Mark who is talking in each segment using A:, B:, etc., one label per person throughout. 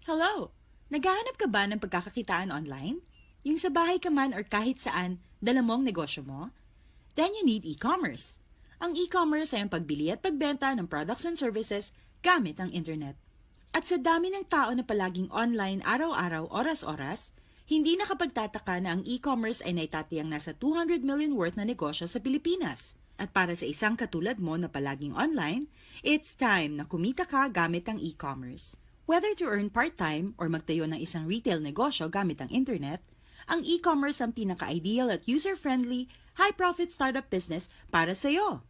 A: Hello! Naghahanap ka ba ng pagkakakitaan online? Yung sa bahay ka man or kahit saan, dala mo ang negosyo mo? Then you need e-commerce. Ang e-commerce ay ang pagbili at pagbenta ng products and services gamit ang internet. At sa dami ng tao na palaging online araw-araw, oras-oras, hindi nakapagtataka na ang e-commerce ay naitatiyang nasa 200 million worth na negosyo sa Pilipinas. At para sa isang katulad mo na palaging online, it's time na kumita ka gamit ang e-commerce. Whether to earn part-time or magtayo ng isang retail negosyo gamit ang internet, ang e-commerce ang pinaka-ideal at user-friendly, high-profit startup business para sa iyo.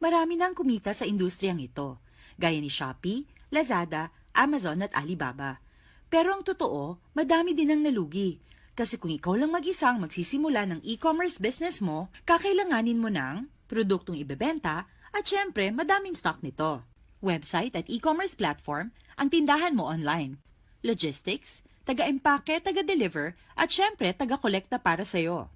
A: Marami nang kumita sa industriyang ito, gaya ni Shopee, Lazada, Amazon at Alibaba. Pero ang totoo, madami din ang nalugi. Kasi kung ikaw lang mag-isang magsisimula ng e-commerce business mo, kakailanganin mo ng produktong ibebenta at syempre madaming stock nito. Website at e-commerce platform ang tindahan mo online. Logistics, taga-empake, taga-deliver at syempre taga-kolekta para sa'yo.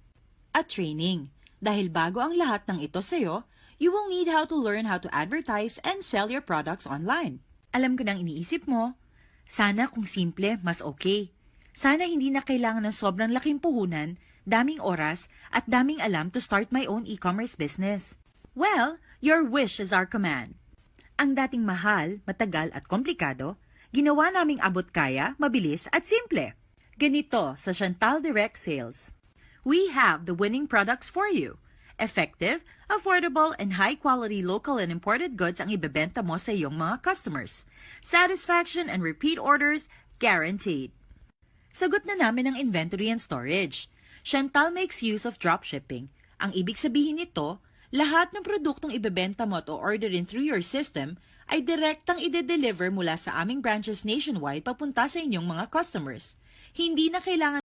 A: At training, dahil bago ang lahat ng ito sa'yo, you will need how to learn how to advertise and sell your products online. Alam ko nang iniisip mo, sana kung simple, mas okay. Sana hindi na kailangan ng sobrang laking puhunan, daming oras, at daming alam to start my own e-commerce business. Well, your wish is our command. Ang dating mahal, matagal at komplikado, ginawa naming abot kaya, mabilis at simple. Ganito sa Chantal Direct Sales. We have the winning products for you. Effective, affordable, and high-quality local and imported goods ang ibebenta mo sa iyong mga customers. Satisfaction and repeat orders guaranteed. Sagot na namin ang inventory and storage. Chantal makes use of dropshipping. Ang ibig sabihin nito, lahat ng produktong ibebenta mo at o-orderin through your system ay direktang ide-deliver mula sa aming branches nationwide papunta sa inyong mga customers. Hindi na kailangan